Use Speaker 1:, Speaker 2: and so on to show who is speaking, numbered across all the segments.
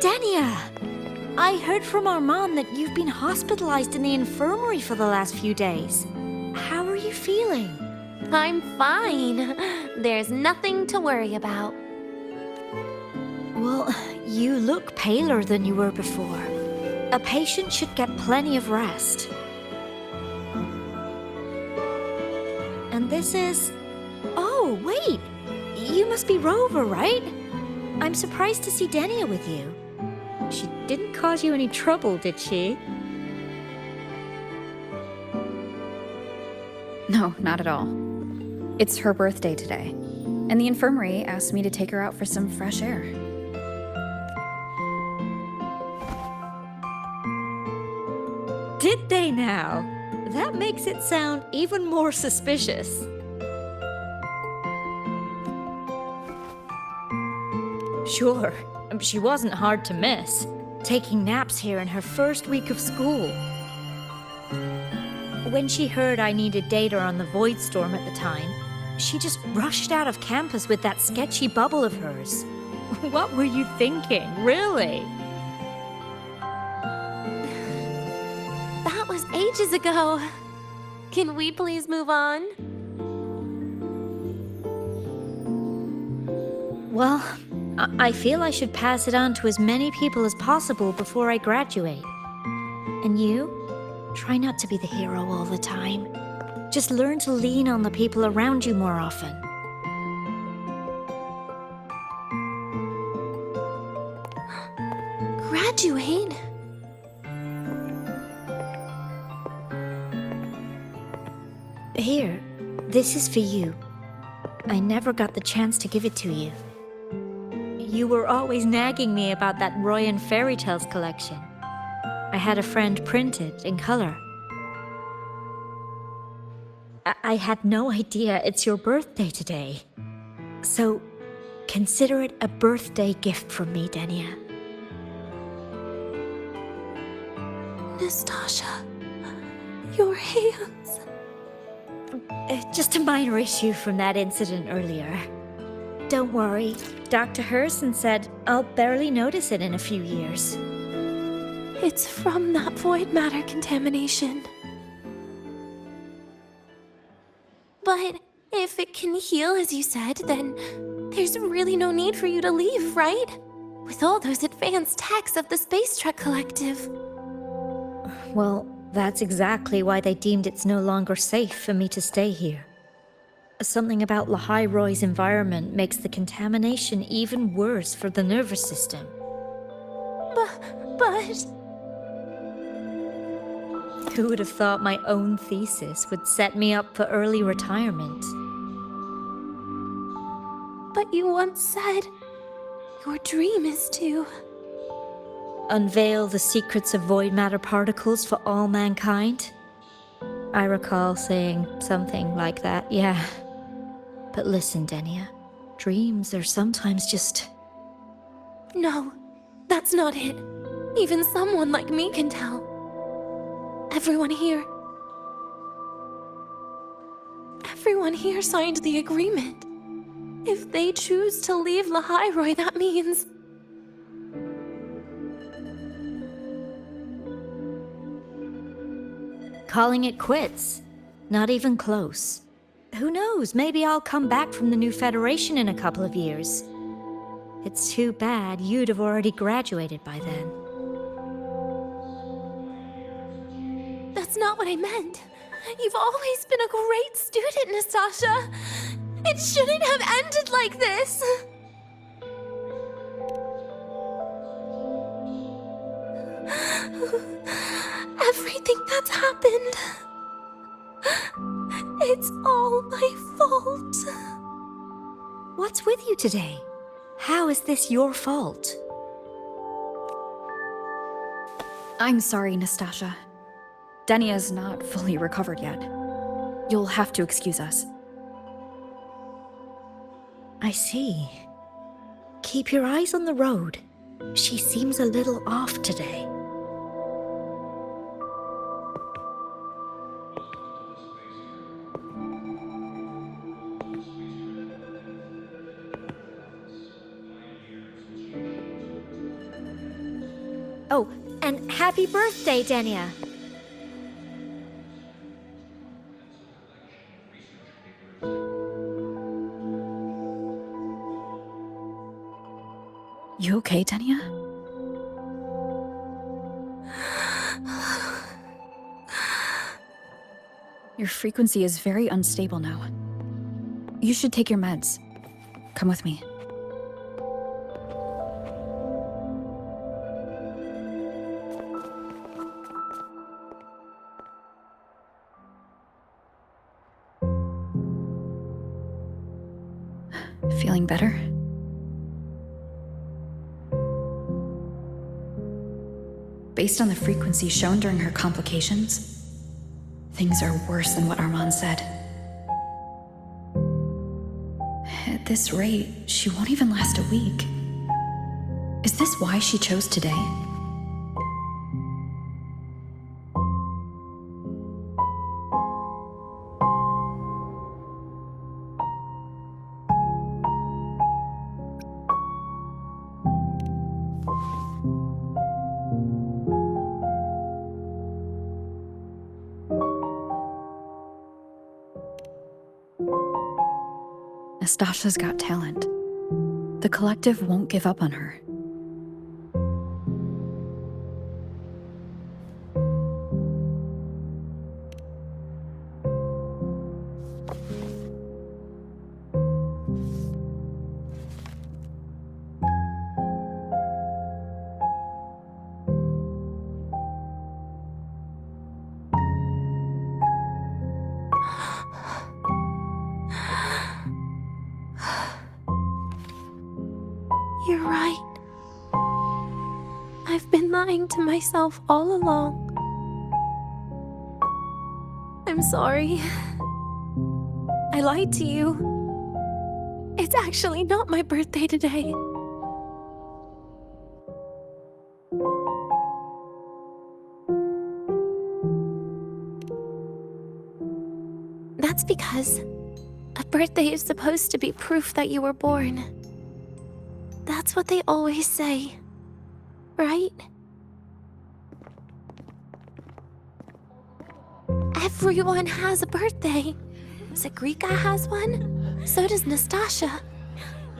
Speaker 1: Dania! I heard from our mom that you've been hospitalized in the infirmary for the last few days. How are you feeling?
Speaker 2: I'm fine. There's nothing to worry about.
Speaker 1: Well, you look paler than you were before. A patient should get plenty of rest. And this is... Oh, wait! You must be Rover, right? I'm surprised to see Dania with you. She didn't cause you any trouble, did she?
Speaker 3: No, not at all. It's her birthday today, and the infirmary asked me to take her out for some fresh air.
Speaker 1: Did they now? That makes it sound even more suspicious. Sure, she wasn't hard to miss, taking naps here in her first week of school. When she heard I needed data on the Void Storm at the time, she just rushed out of campus with that sketchy bubble of hers. What were you thinking, really?
Speaker 2: That was ages ago. Can we please move on?
Speaker 1: Well, I feel I should pass it on to as many people as possible before I graduate. And you? Try not to be the hero all the time. Just learn to lean on the people around you more often.
Speaker 2: Graduate?
Speaker 1: Here, this is for you. I never got the chance to give it to you. You were always nagging me about that Roy and Fairy Tales collection. I had a friend print it in color. I had no idea it's your birthday today. So, consider it a birthday gift from me, Dania.
Speaker 2: Nastasha, your hands.
Speaker 1: Just a minor issue from that incident earlier. Don't worry, Dr. Herson said I'll barely notice it in a few years.
Speaker 2: It's from that void matter contamination. But if it can heal as you said, then there's really no need for you to leave, right? With all those advanced techs of the Space Trek Collective.
Speaker 1: Well, that's exactly why they deemed it's no longer safe for me to stay here. Something about Lahai-Roy's environment makes the contamination even worse for the nervous system.
Speaker 2: But...
Speaker 1: Who would have thought my own thesis would set me up for early retirement?
Speaker 2: But you once said your dream is to...
Speaker 1: Unveil the secrets of void matter particles for all mankind? I recall saying something like that, yeah. But listen, Dania, dreams are sometimes just...
Speaker 2: No, that's not it. Even someone like me can tell. Everyone here signed the agreement. If they choose to leave Lahai-Roy, that means...
Speaker 1: Calling it quits. Not even close. Who knows, maybe I'll come back from the new Federation in a couple of years. It's too bad you'd have already graduated by then.
Speaker 2: That's not what I meant. You've always been a great student, Nastasha. It shouldn't have ended like this. Everything that's happened... It's all my fault.
Speaker 1: What's with you today? How is this your fault?
Speaker 3: I'm sorry, Nastasha. Dania's not fully recovered yet. You'll have to excuse us.
Speaker 1: I see. Keep your eyes on the road. She seems a little off today. Oh, and happy birthday, Denia!
Speaker 3: You okay, Denia? Your frequency is very unstable now. You should take your meds. Come with me. Feeling better? Based on the frequency shown during her complications, things are worse than what Armand said. At this rate, she won't even last a week. Is this why she chose today? Nastasha's got talent. The collective won't give up on her.
Speaker 2: You're right. I've been lying to myself all along. I'm sorry. I lied to you. It's actually not my birthday today. That's because a birthday is supposed to be proof that you were born. That's what they always say, right? Everyone has a birthday. Zagrika has one, so does Nastasha.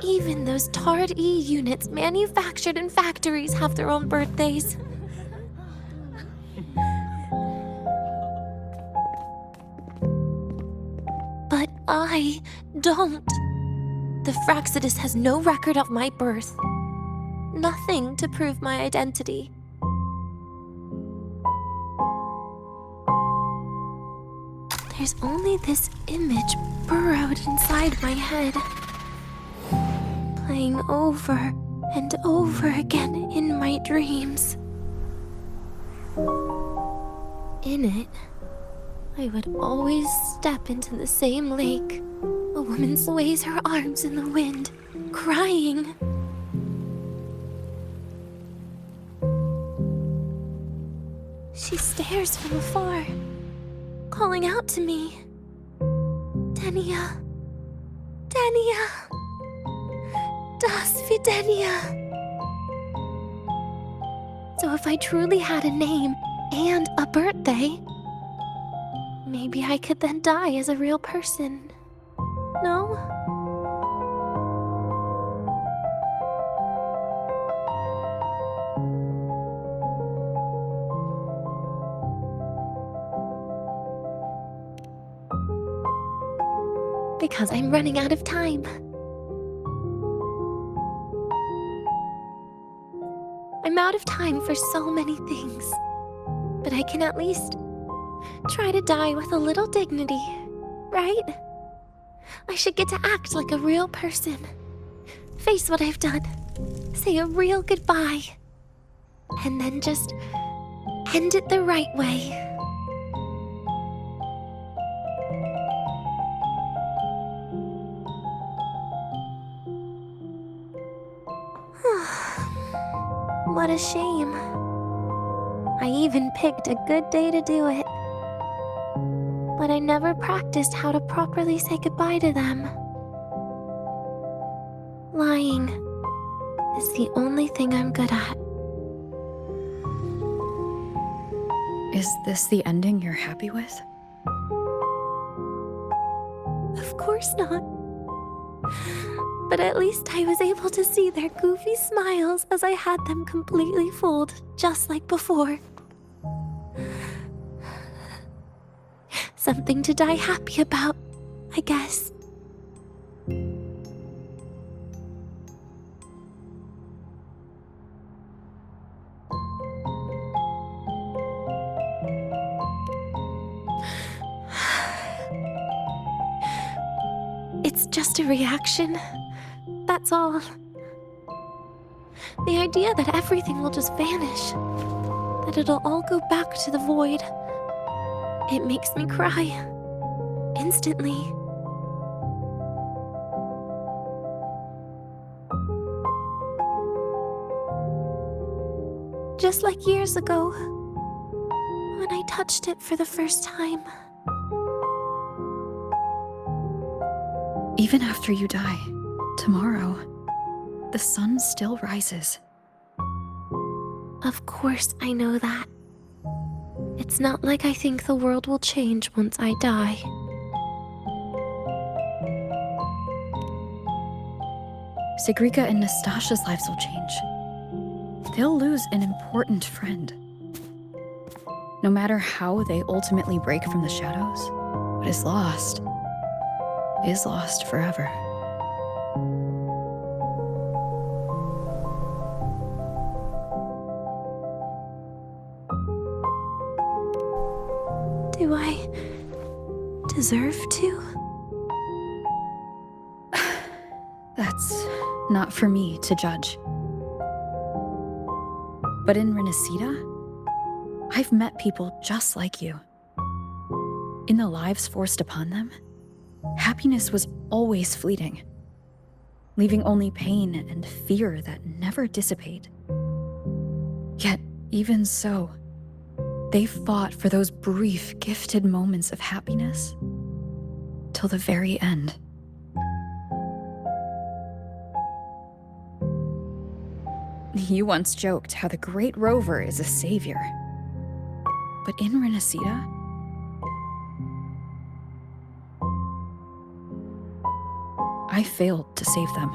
Speaker 2: Even those Tard E units manufactured in factories have their own birthdays. But I don't. The Fraxidus has no record of my birth. Nothing to prove my identity. There's only this image burrowed inside my head, playing over and over again in my dreams. In it, I would always step into the same lake. A woman sways her arms in the wind, crying. She stares from afar, calling out to me. Denia. Denia. Das Videnia. So if I truly had a name and a birthday, maybe I could then die as a real person. No? Because I'm running out of time. I'm out of time for so many things. But I can at least try to die with a little dignity, right? I should get to act like a real person. Face what I've done. Say a real goodbye. And then just end it the right way. What a shame. I even picked a good day to do it. But I never practiced how to properly say goodbye to them. Lying is the only thing I'm good at.
Speaker 3: Is this the ending you're happy with?
Speaker 2: Of course not. But at least I was able to see their goofy smiles as I had them completely fooled, just like before. Something to die happy about, I guess. It's just a reaction. That's all. The idea that everything will just vanish, that it'll all go back to the void, it makes me cry. Instantly. Just like years ago, when I touched it for the first time.
Speaker 3: Even after you die, tomorrow, the sun still rises.
Speaker 2: Of course I know that. It's not like I think the world will change once I die.
Speaker 3: Sigrika and Nastasha's lives will change. They'll lose an important friend. No matter how they ultimately break from the shadows, what is lost forever.
Speaker 2: Do I deserve to?
Speaker 3: That's not for me to judge. But in Renacida, I've met people just like you. In the lives forced upon them, happiness was always fleeting, leaving only pain and fear that never dissipate. Yet, even so, they fought for those brief, gifted moments of happiness till the very end. You once joked how the great rover is a savior. But in Renacida, I failed to save them.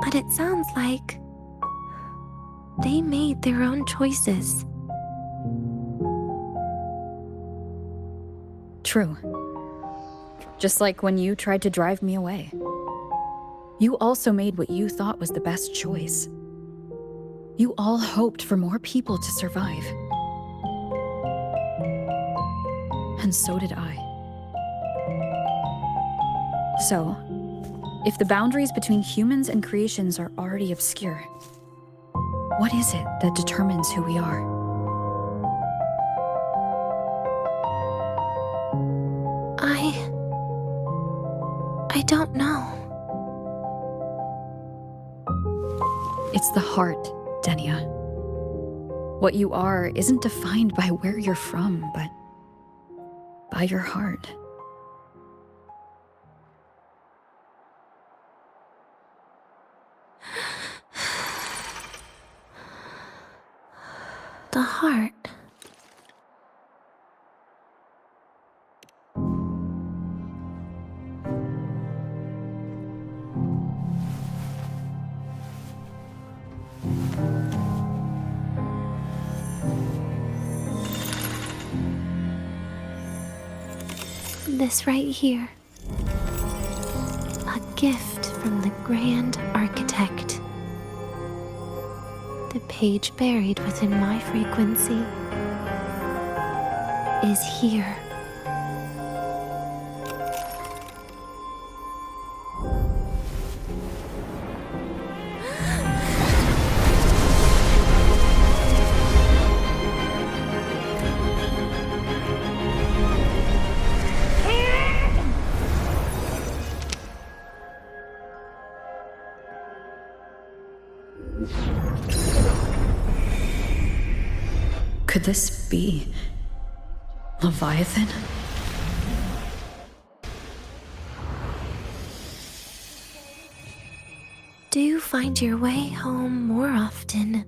Speaker 2: But it sounds like they made their own choices.
Speaker 3: True. Just like when you tried to drive me away. You also made what you thought was the best choice. You all hoped for more people to survive. And so did I. So, if the boundaries between humans and creations are already obscure, what is it that determines who we are?
Speaker 2: I don't know.
Speaker 3: It's the heart, Denia. What you are isn't defined by where you're from, but by your heart.
Speaker 2: The heart. This right here. A gift from the Grand Architect. The page buried within my frequency is here.
Speaker 3: Could this be Leviathan?
Speaker 2: Do find your way home more often.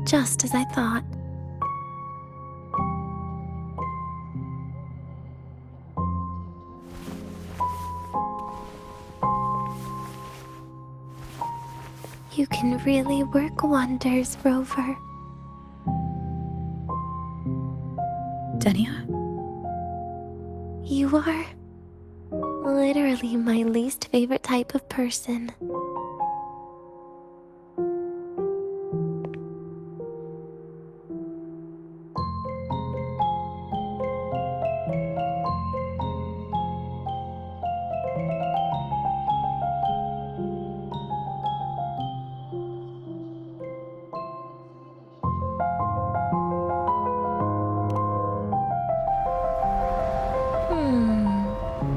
Speaker 2: Just as I thought. You can really work wonders, Rover.
Speaker 3: Denia?
Speaker 2: You are literally my least favorite type of person.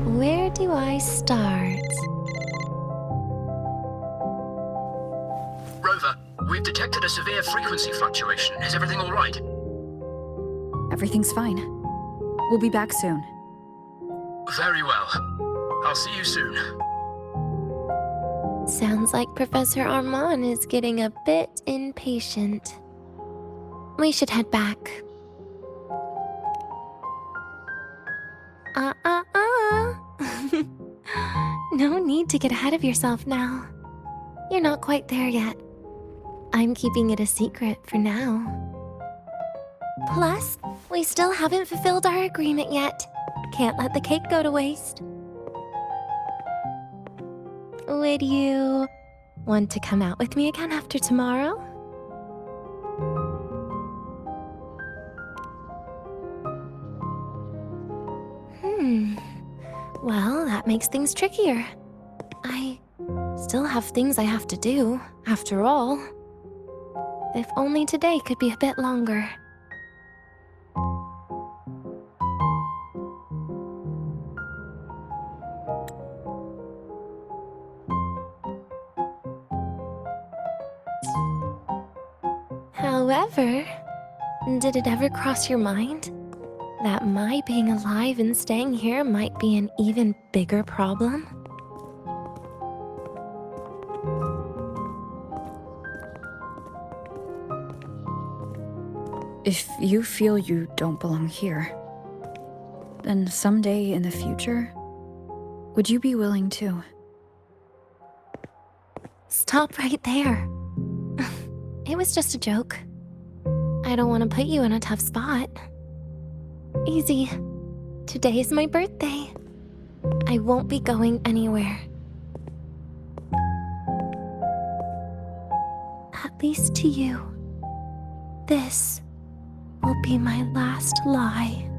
Speaker 2: Where do I start?
Speaker 4: Rover, we've detected a severe frequency fluctuation. Is everything all right?
Speaker 3: Everything's fine. We'll be back soon.
Speaker 4: Very well. I'll see you soon.
Speaker 2: Sounds like Professor Armand is getting a bit impatient. We should head back. No need to get ahead of yourself now. You're not quite there yet. I'm keeping it a secret for now. Plus, we still haven't fulfilled our agreement yet. Can't let the cake go to waste. Would you want to come out with me again after tomorrow? Well, that makes things trickier. I still have things I have to do, after all. If only today could be a bit longer. However, did it ever cross your mind that my being alive and staying here might be an even bigger problem?
Speaker 3: If you feel you don't belong here, then someday in the future, would you be willing to?
Speaker 2: Stop right there. It was just a joke. I don't want to put you in a tough spot. Easy. Today is my birthday. I won't be going anywhere. At least to you. This will be my last lie.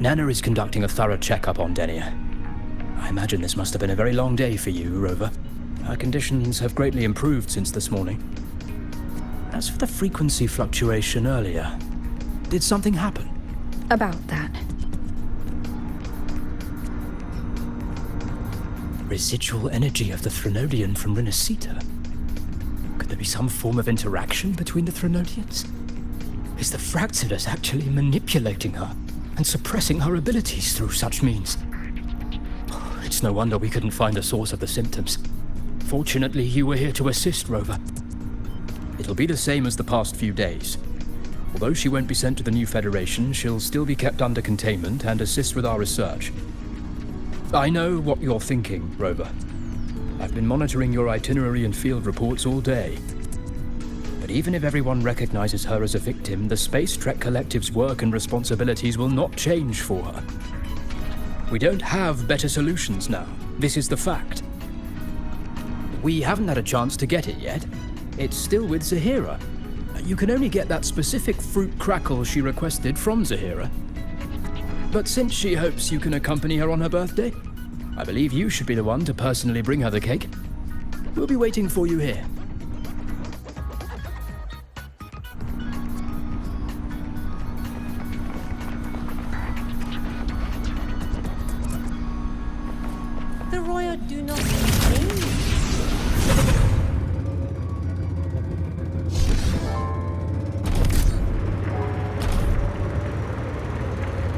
Speaker 4: Nana is conducting a thorough checkup on Denia. I imagine this must have been a very long day for you, Rover. Her conditions have greatly improved since this morning. As for the frequency fluctuation earlier, did something happen?
Speaker 3: About that.
Speaker 4: Residual energy of the Threnodian from Renacita? Could there be some form of interaction between the Threnodians? Is the Fractidus actually manipulating her and suppressing her abilities through such means? It's no wonder we couldn't find the source of the symptoms. Fortunately, you were here to assist, Rover. It'll be the same as the past few days. Although she won't be sent to the new Federation, she'll still be kept under containment and assist with our research. I know what you're thinking, Rover. I've been monitoring your itinerary and field reports all day. But even if everyone recognizes her as a victim, the Space Trek Collective's work and responsibilities will not change for her. We don't have better solutions now. This is the fact. We haven't had a chance to get it yet. It's still with Zahira. you can only get that specific fruit crackle she requested from Zahira. But since she hopes you can accompany her on her birthday, I believe you should be the one to personally bring her the cake. We'll be waiting for you here.
Speaker 5: The Royal do not contain.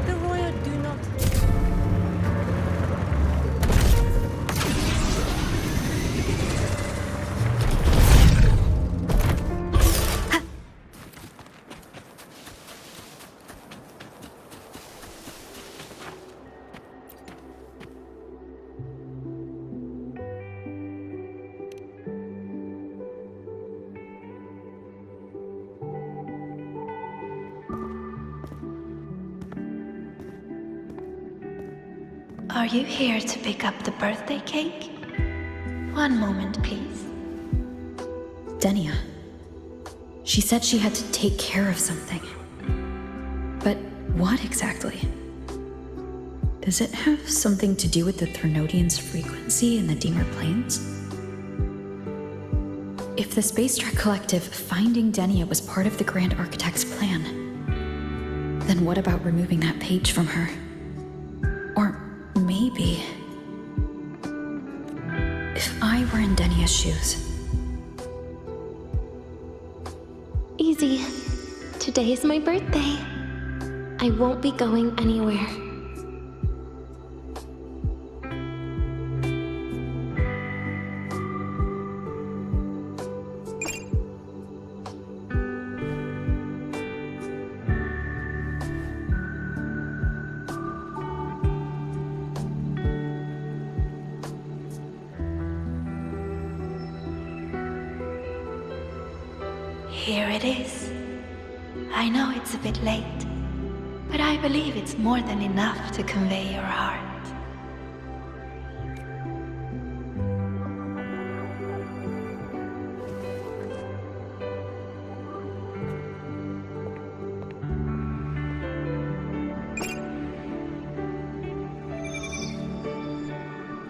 Speaker 5: The Royal do not.
Speaker 6: Are you here to pick up the birthday cake? One moment, please.
Speaker 3: Denia. She said she had to take care of something. But what exactly? Does it have something to do with the Threnodian's frequency in the Deemer Plains? If the Space Trek Collective finding Denia was part of the Grand Architect's plan, then what about removing that page from her? Or maybe... if I were in Denia's shoes...
Speaker 2: Easy. Today is my birthday. I won't be going anywhere.
Speaker 6: Here it is. I know it's a bit late, but I believe it's more than enough to convey your heart.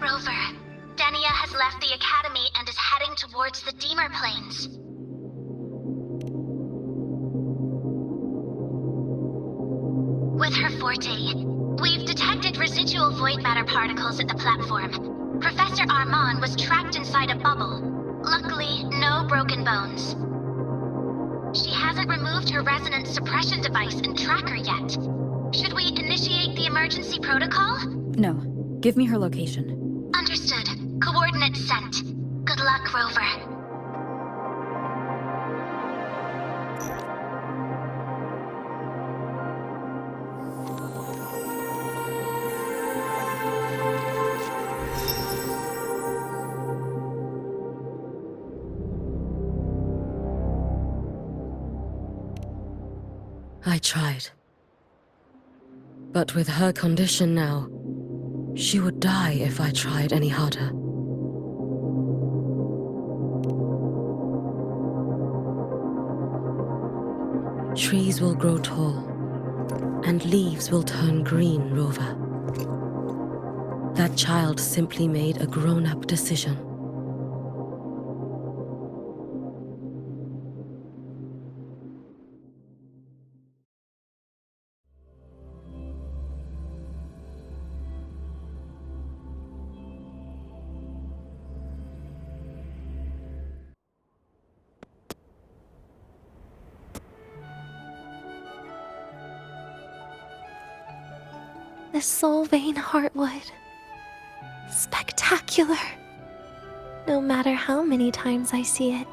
Speaker 7: Rover, Denia has left the Academy and is heading towards the Deemer Plains. With her forte, we've detected residual void matter particles at the platform. Professor Armand was trapped inside a bubble. Luckily, no broken bones. She hasn't removed her resonance suppression device and tracker yet. Should we initiate the emergency protocol?
Speaker 3: No. Give me her location.
Speaker 7: Understood. Coordinates sent. Good luck, Rover.
Speaker 5: I tried. But with her condition now, she would die if I tried any harder. Trees will grow tall, and leaves will turn green, Rover. That child simply made a grown-up decision.
Speaker 2: The Soul Vein Heartwood. Spectacular. No matter how many times I see it,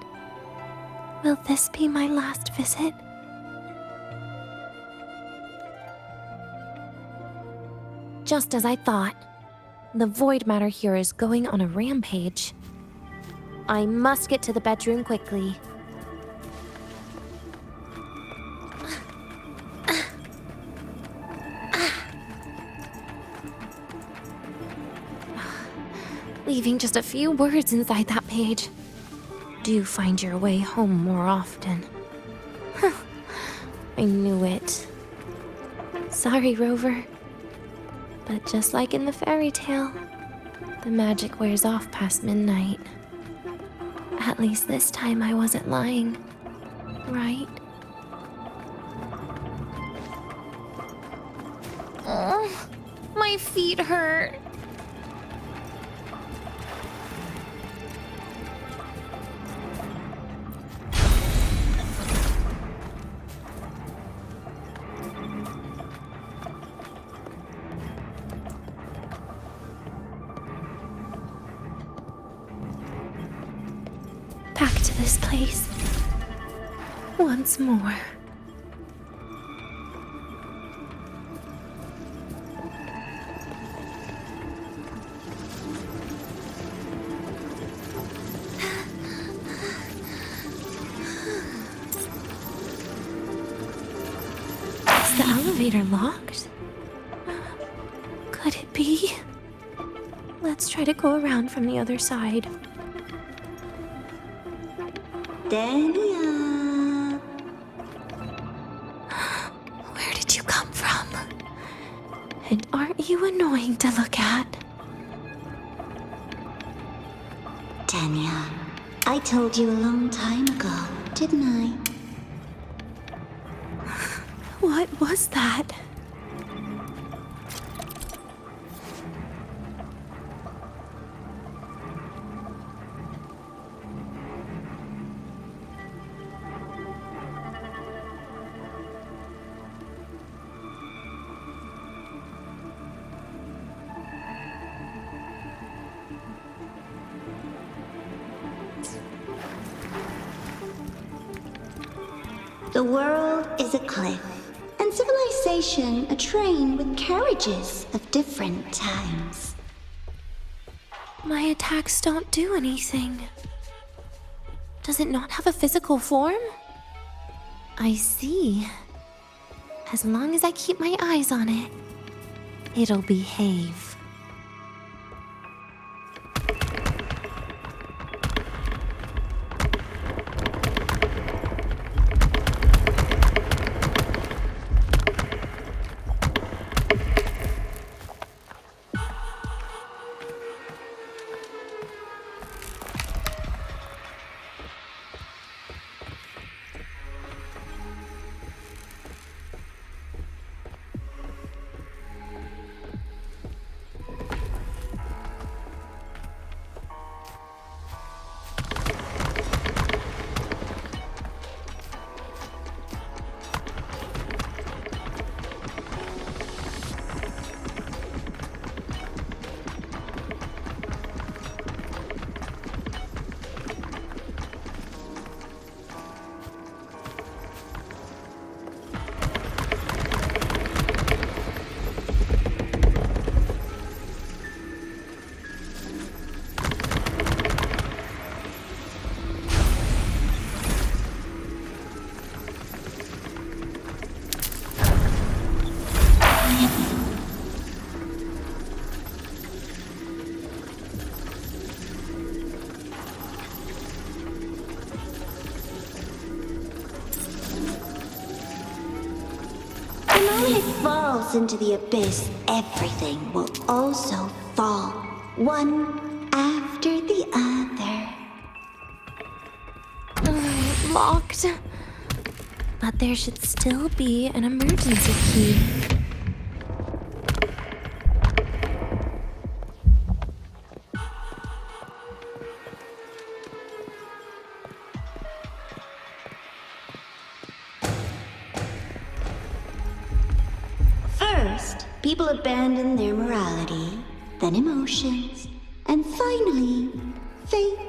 Speaker 2: will this be my last visit? Just as I thought, the void matter here is going on a rampage. I must get to the bedroom quickly. Leaving just a few words inside that page. Do find your way home more often. I knew it. Sorry, Rover. But just like in the fairy tale, the magic wears off past midnight. At least this time I wasn't lying, right? Oh, my feet hurt. Back to this place. Once more. Is the elevator locked? Could it be? Let's try to go around from the other side.
Speaker 6: Dania.
Speaker 2: Where did you come from? And aren't you annoying to look at?
Speaker 6: Dania, I told you a long time ago, didn't I?
Speaker 2: What was that?
Speaker 6: The world is a cliff, and civilization a train with carriages of different times.
Speaker 2: My attacks don't do anything. Does it not have a physical form? I see. As long as I keep my eyes on it, it'll behave.
Speaker 6: The moment it falls into the abyss, everything will also fall, one after the other.
Speaker 2: Locked. But there should still be an emergency key.
Speaker 6: First, people abandon their morality, then emotions, and finally, faith.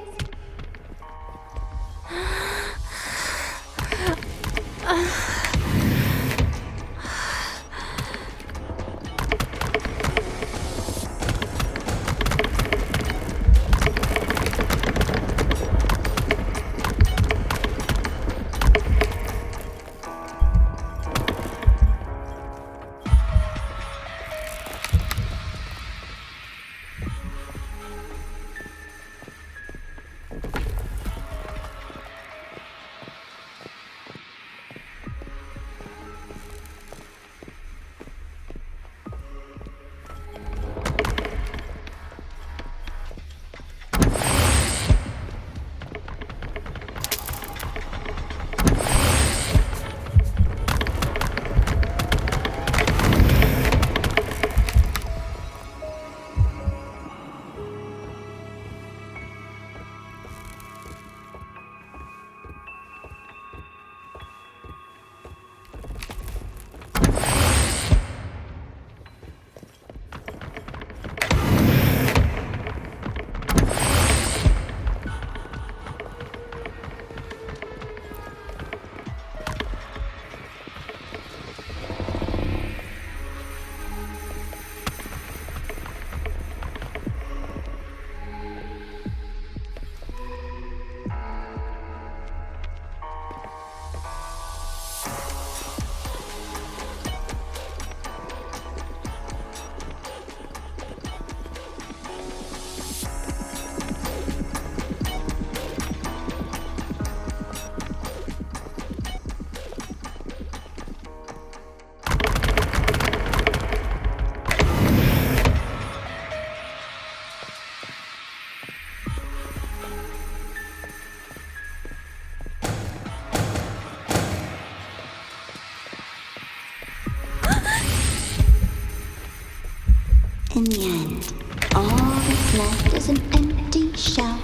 Speaker 6: In the end, all that's left is an empty shell.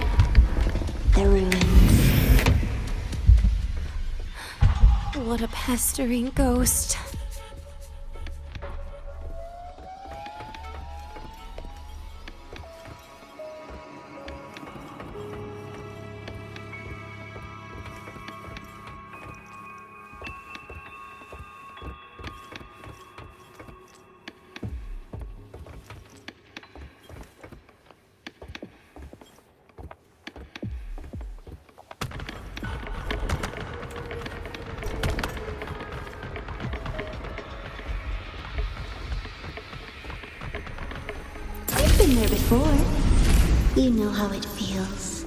Speaker 6: The ruins.
Speaker 2: What a pestering ghost.
Speaker 6: I've been there before. You know how it feels.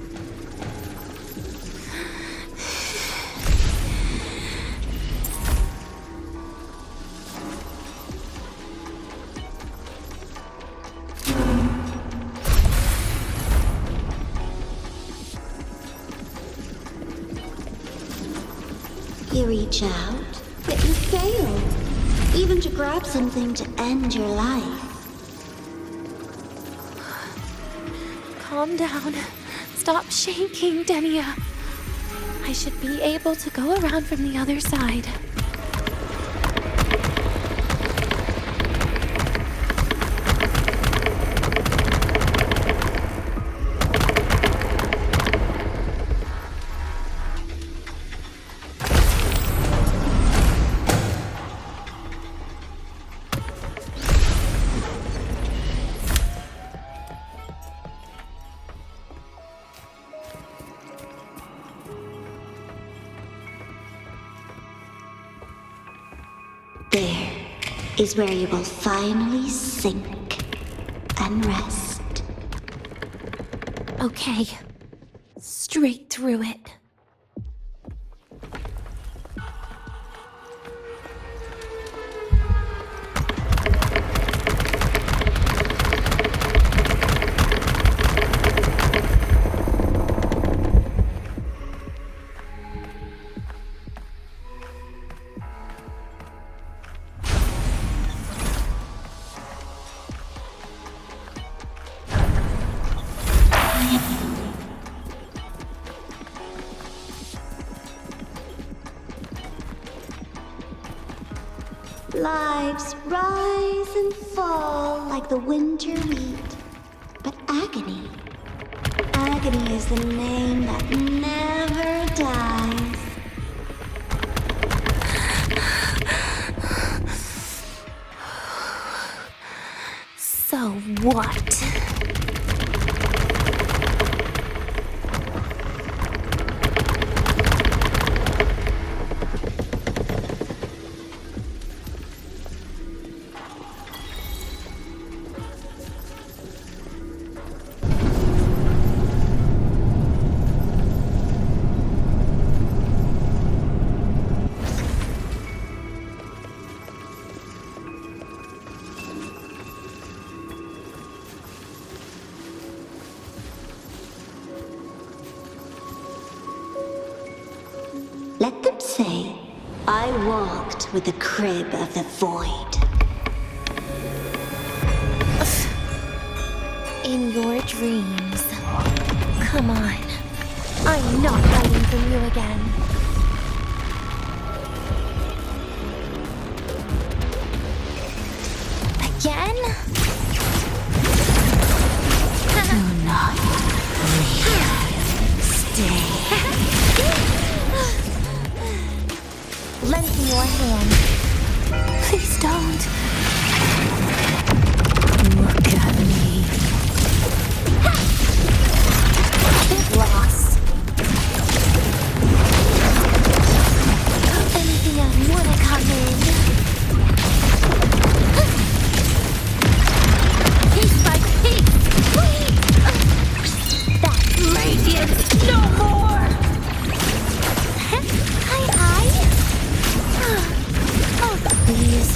Speaker 6: You reach out, but you fail. Even to grab something to end your life.
Speaker 2: Calm down. Stop shaking, Denia. I should be able to go around from the other side.
Speaker 6: There is where you will finally sink and rest.
Speaker 2: Okay. Straight through it.
Speaker 6: Lives rise and fall like the winter wheat. But agony is the name that never dies.
Speaker 2: So what?
Speaker 6: Let them say, I walked with the crib of the void.
Speaker 2: In your dreams. Come on. I'm not hiding from you again. Again?
Speaker 6: Do not leave. Stay.
Speaker 2: Lend me your hand. Please don't.
Speaker 6: Look at me.
Speaker 2: Get lost. Anything I wanna come in. Piece by piece. Please. That's radiant. No more. Hi. Oh, please.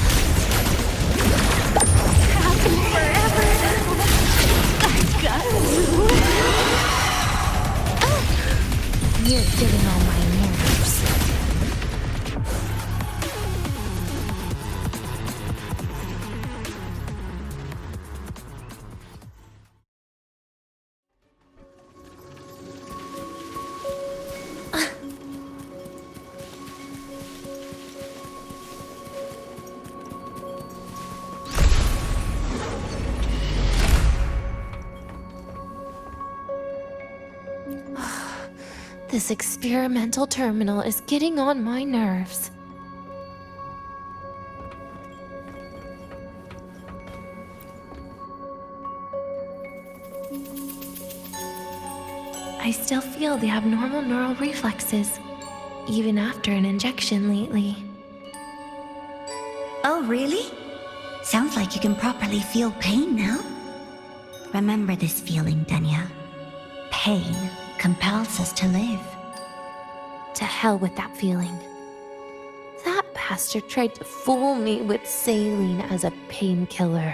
Speaker 2: This experimental terminal is getting on my nerves. I still feel the abnormal neural reflexes, even after an injection lately.
Speaker 6: Oh, really? Sounds like you can properly feel pain now. Remember this feeling, Danya. Pain compels us to live.
Speaker 2: To hell with that feeling. That bastard tried to fool me with saline as a painkiller.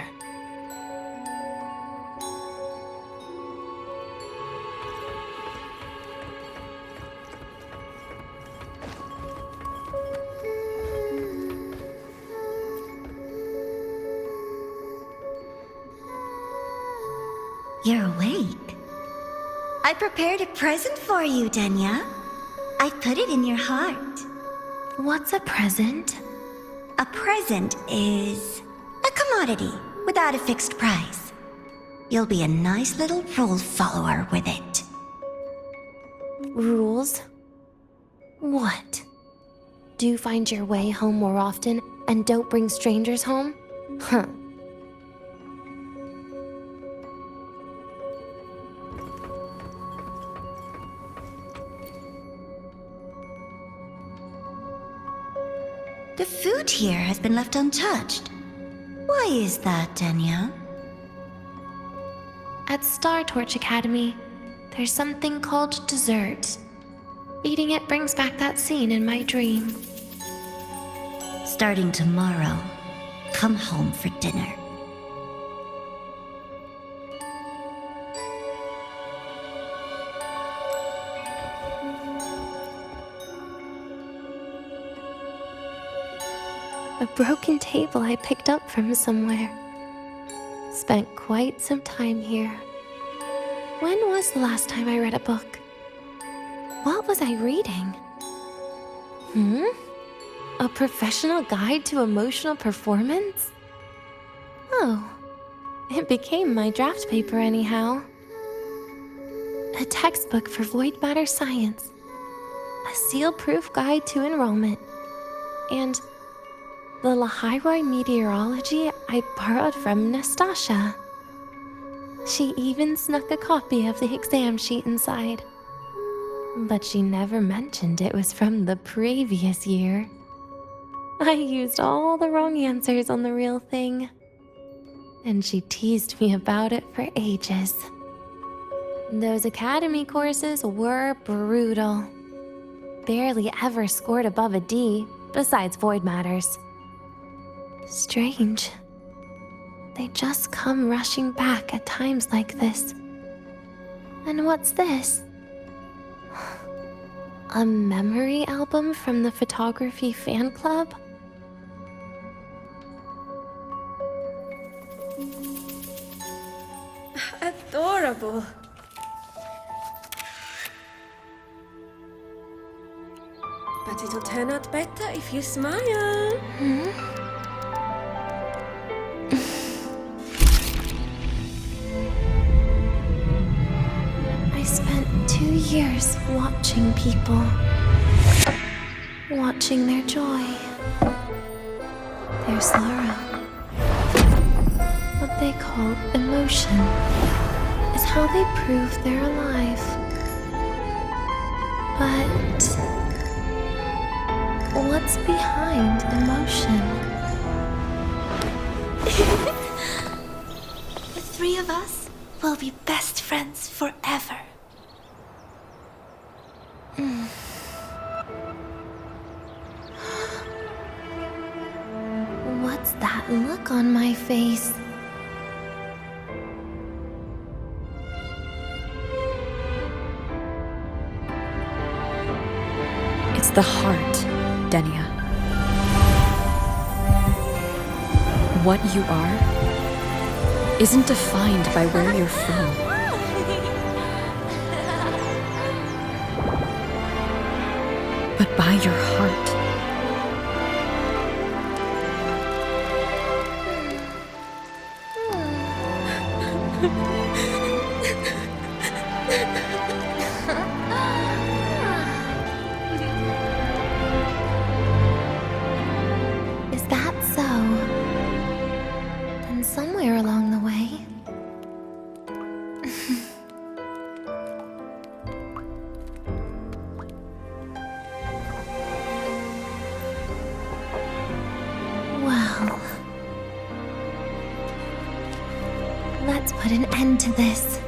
Speaker 6: You're awake. I prepared a present for you, Danya. I put it in your heart.
Speaker 2: What's a present?
Speaker 6: A present is a commodity without a fixed price. You'll be a nice little rule follower with it.
Speaker 2: Rules? What? Do you find your way home more often and don't bring strangers home? Huh.
Speaker 6: The food here has been left untouched. Why is that, Danya?
Speaker 2: At Star Torch Academy, there's something called dessert. Eating it brings back that scene in my dream.
Speaker 6: Starting tomorrow, come home for dinner.
Speaker 2: A broken table I picked up from somewhere. Spent quite some time here. When was the last time I read a book? What was I reading? A professional guide to emotional performance? Oh, it became my draft paper anyhow. A textbook for void matter science. A seal-proof guide to enrollment. And the Lahiroi meteorology I borrowed from Nastasha. She even snuck a copy of the exam sheet inside. But she never mentioned it was from the previous year. I used all the wrong answers on the real thing. And she teased me about it for ages. Those academy courses were brutal. Barely ever scored above a D, besides void matters. Strange. They just come rushing back at times like this. And what's this? A memory album from the photography fan club?
Speaker 8: Adorable. But it'll turn out better if you smile.
Speaker 2: I spent 2 years watching people. Watching their joy. Their sorrow. What they call emotion is how they prove they're alive. But what's behind emotion?
Speaker 6: The three of us will be best friends forever.
Speaker 2: What's that look on my face?
Speaker 3: It's the heart, Denia. What you are isn't defined by where you're from. But by your heart.
Speaker 2: somewhere along the way. Well, let's put an end to this.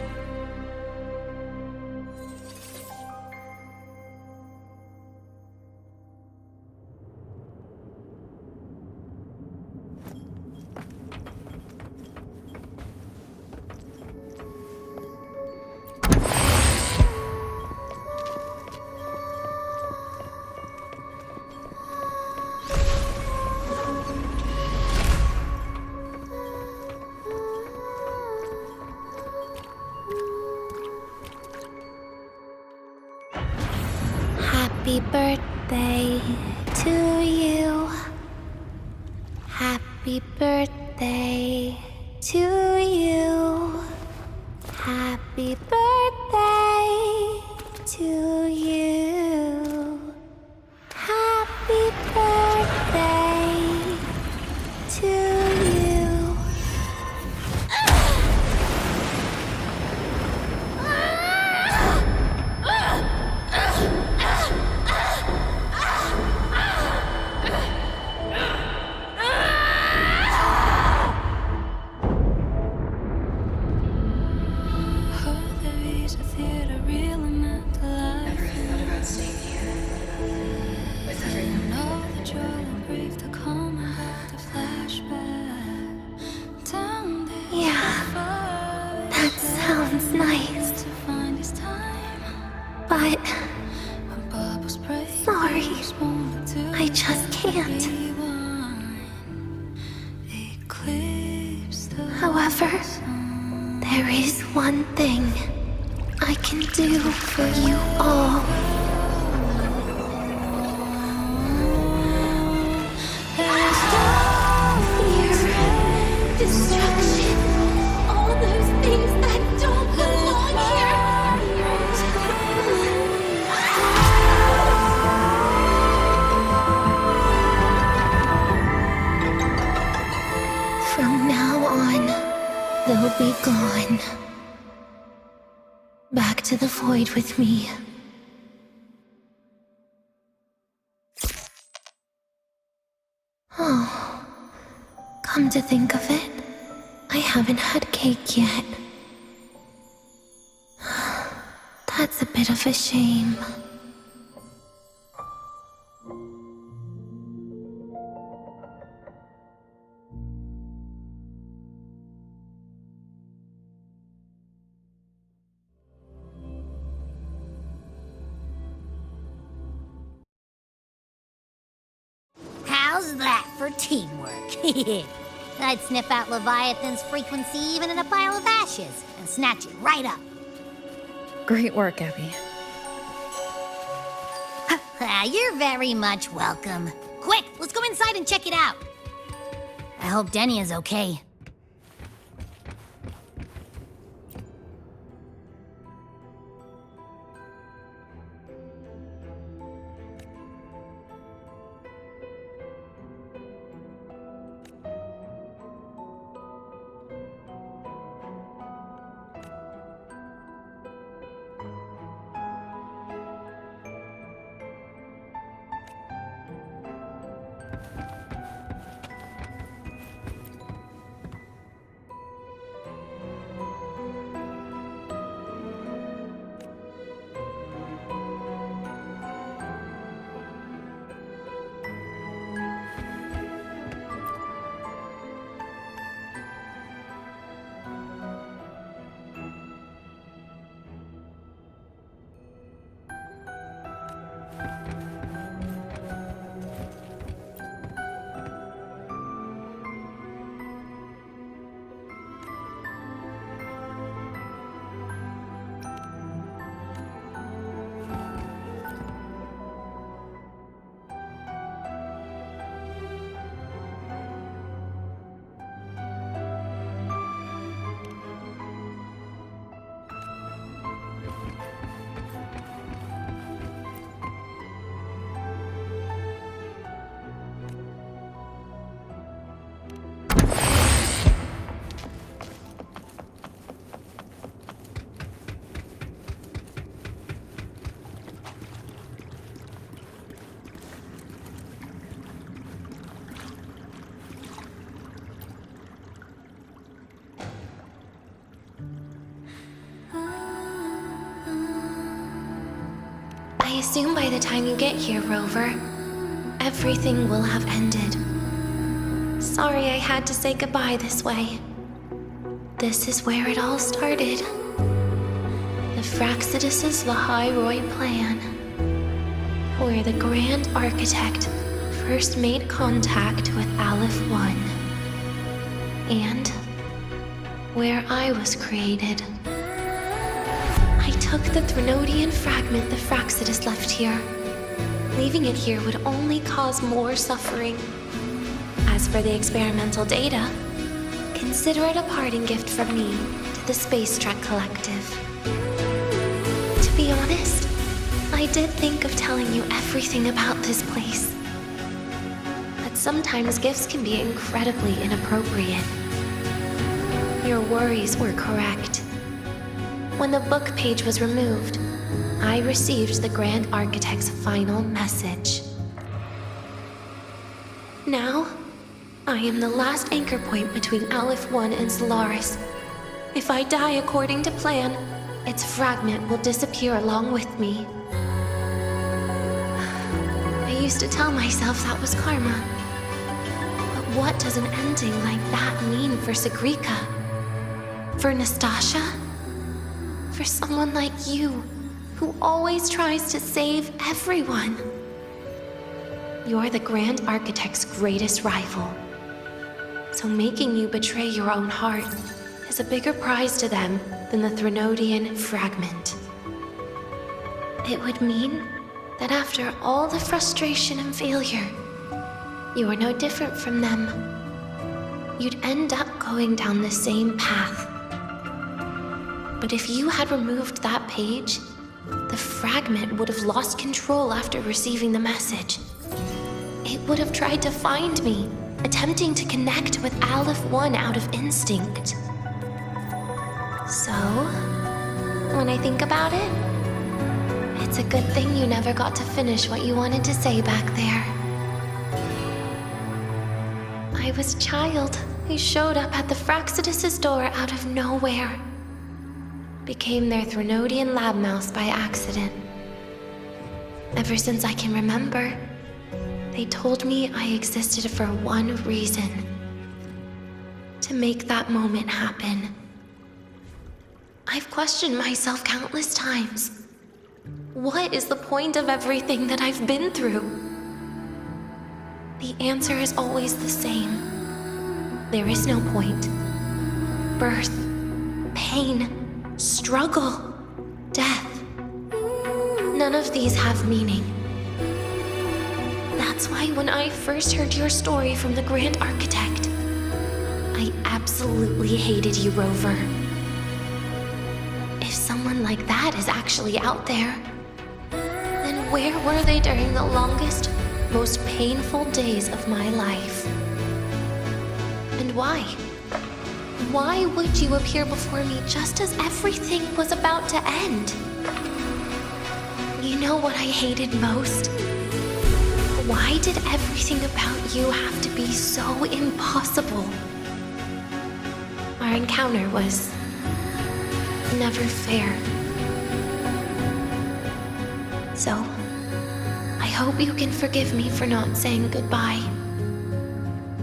Speaker 2: Happy birthday to you. Happy birthday to you. Happy birthday to you. Happy birthday to you. Yeah, that sounds nice. But sorry, I just can't. However, there is one thing I can do for you all. Fear, destruction, all those things that don't belong here. From now on, they'll be gone. Back to the void with me. Oh, come to think of it, I haven't had cake yet. That's a bit of a shame.
Speaker 9: How's that for teamwork? I'd sniff out Leviathan's frequency even in a pile of ashes and snatch it right up.
Speaker 3: Great work, Abby.
Speaker 9: You're very much welcome. Quick, let's go inside and check it out. I hope Denny is okay.
Speaker 2: assume by the time you get here, Rover, everything will have ended. Sorry I had to say goodbye this way. This is where it all started. The Fraxidus' Lahai plan, where the Grand Architect first made contact with Aleph 1, and where I was created. I took the Threnodian fragment the Fraxidus left here. Leaving it here would only cause more suffering. As for the experimental data, consider it a parting gift from me to the Space Trek Collective. To be honest, I did think of telling you everything about this place. But sometimes gifts can be incredibly inappropriate. Your worries were correct. When the book page was removed, I received the Grand Architect's final message. Now, I am the last anchor point between Aleph 1 and Solaris. If I die according to plan, its fragment will disappear along with me. I used to tell myself that was karma. But what does an ending like that mean for Sigrika? For Nastasha? For someone like you, who always tries to save everyone? You're the Grand Architect's greatest rival. So making you betray your own heart is a bigger prize to them than the Threnodian fragment. It would mean that after all the frustration and failure, you are no different from them. You'd end up going down the same path. But if you had removed that page, the fragment would have lost control after receiving the message. It would have tried to find me, attempting to connect with Aleph 1 out of instinct. So, when I think about it, it's a good thing you never got to finish what you wanted to say back there. I was a child who showed up at the Fraxidus' door out of nowhere. Became their Threnodian lab mouse by accident. Ever since I can remember, they told me I existed for one reason: to make that moment happen. I've questioned myself countless times. What is the point of everything that I've been through? The answer is always the same. There is no point. Birth, pain, struggle, death. None of these have meaning. That's why when I first heard your story from the Grand Architect, I absolutely hated you, Rover. If someone like that is actually out there, then where were they during the longest, most painful days of my life? And why? Why would you appear before me just as everything was about to end? You know what I hated most? Why did everything about you have to be so impossible? Our encounter was never fair. So, I hope you can forgive me for not saying goodbye.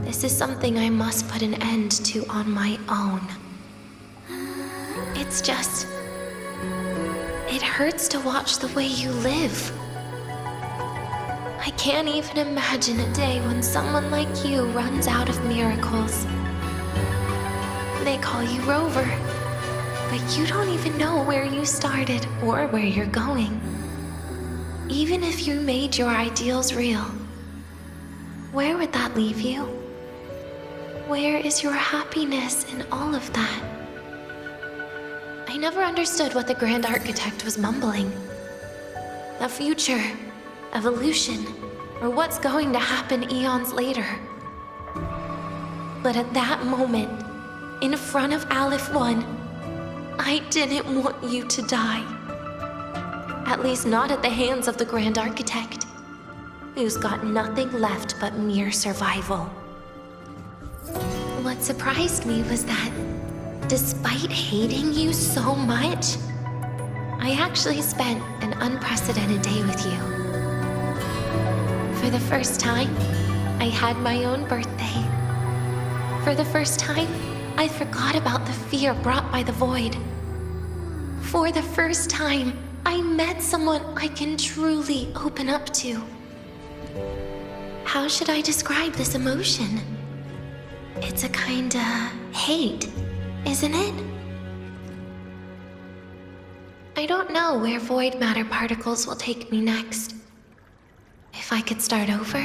Speaker 2: This is something I must put an end to on my own. It's just... it hurts to watch the way you live. I can't even imagine a day when someone like you runs out of miracles. They call you Rover, but you don't even know where you started or where you're going. Even if you made your ideals real, where would that leave you? Where is your happiness in all of that? I never understood what the Grand Architect was mumbling. The future, evolution, or what's going to happen eons later. But at that moment, in front of Aleph 1, I didn't want you to die. At least not at the hands of the Grand Architect, who's got nothing left but mere survival. What surprised me was that, despite hating you so much, I I actually spent an unprecedented day with you. For the first time, I had my own birthday. For the first time, I forgot about the fear brought by the void. For the first time, I met someone I can truly open up to. How should I describe this emotion? It's a kinda hate, isn't it? I don't know where void matter particles will take me next. If I could start over,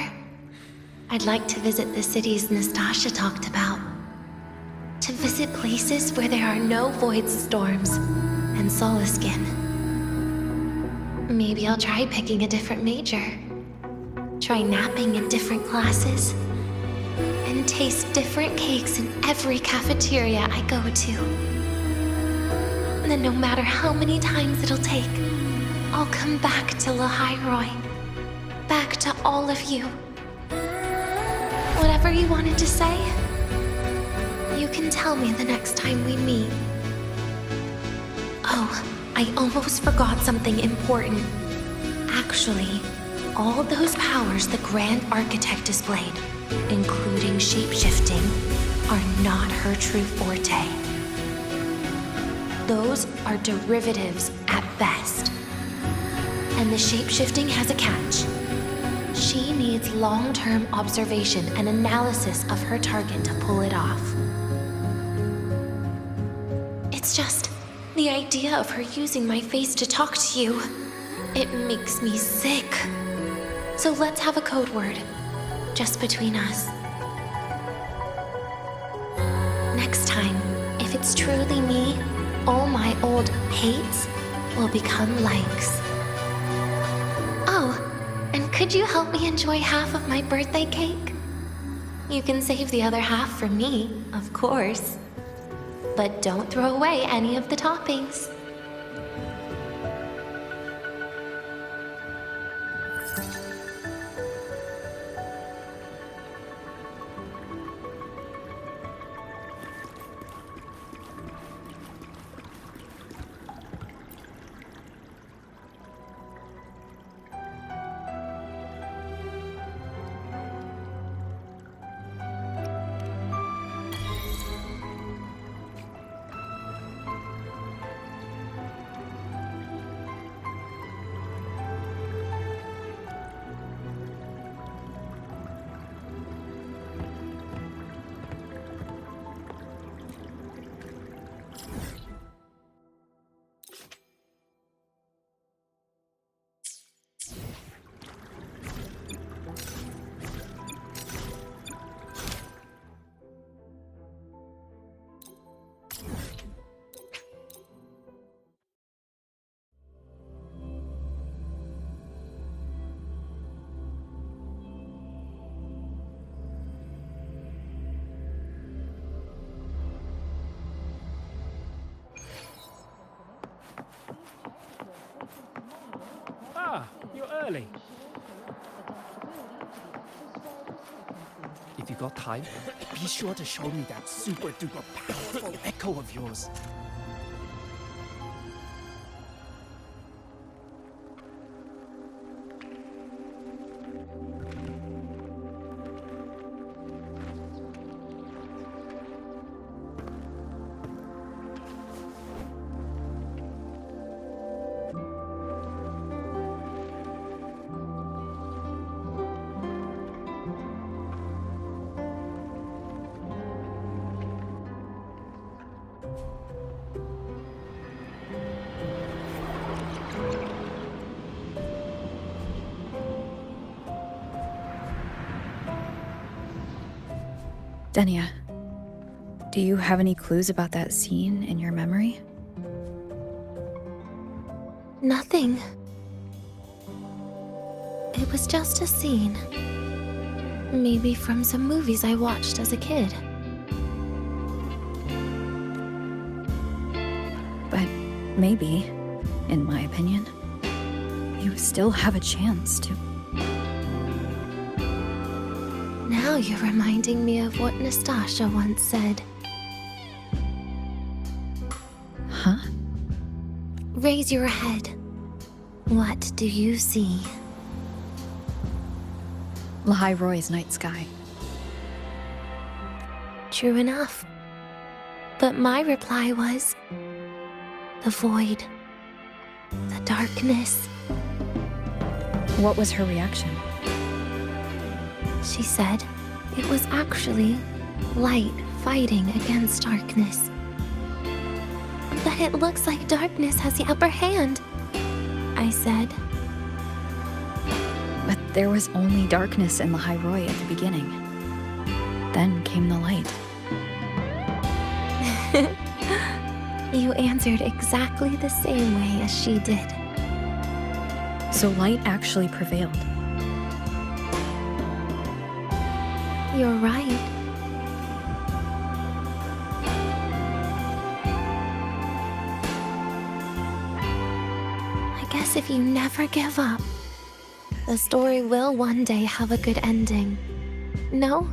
Speaker 2: I'd like to visit the cities Nastasha talked about. To visit places where there are no void storms and Solaskin. Maybe I'll try picking a different major. Try napping in different classes. And taste different cakes in every cafeteria I go to. And then no matter how many times it'll take, I'll come back to Lahairoi. Back to all of you. Whatever you wanted to say, you can tell me the next time we meet. Oh, I almost forgot something important. Actually, all those powers the Grand Architect displayed, including shapeshifting, are not her true forte. Those are derivatives at best. And the shapeshifting has a catch. She needs long-term observation and analysis of her target to pull it off. It's just the idea of her using my face to talk to you. It makes me sick. So let's have a code word, just between us. Next time, if it's truly me, all my old hates will become likes. Oh, and could you help me enjoy half of my birthday cake? You can save the other half for me, of course. But don't throw away any of the toppings.
Speaker 10: You're early. If you got time, be sure to show me that super duper powerful echo of yours.
Speaker 3: Denia, do you have any clues about that scene in your memory?
Speaker 2: Nothing. It was just a scene. Maybe from some movies I watched as a kid.
Speaker 3: But maybe, in my opinion, you still have a chance to.
Speaker 2: Now you're reminding me of what Nastasha once said.
Speaker 3: Huh?
Speaker 2: Raise your head. What do you see?
Speaker 3: Lahai Roy's night sky.
Speaker 2: True enough. But my reply was... the void. The darkness.
Speaker 3: What was her reaction?
Speaker 2: She said it was actually light fighting against darkness. But it looks like darkness has the upper hand, I said.
Speaker 3: But there was only darkness in Lahai Roy at the beginning. Then came the light.
Speaker 2: You answered exactly the same way as she did.
Speaker 3: So light actually prevailed.
Speaker 2: You're right. I guess if you never give up, the story will one day have a good ending. No?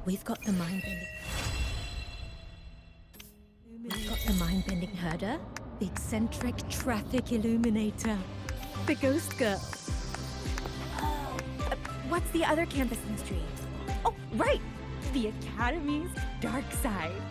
Speaker 1: We've got the mind-bending... We've got the mind-bending herder, the eccentric traffic illuminator, the ghost girl.
Speaker 8: What's the other campus mystery? Oh, right! The Academy's dark side.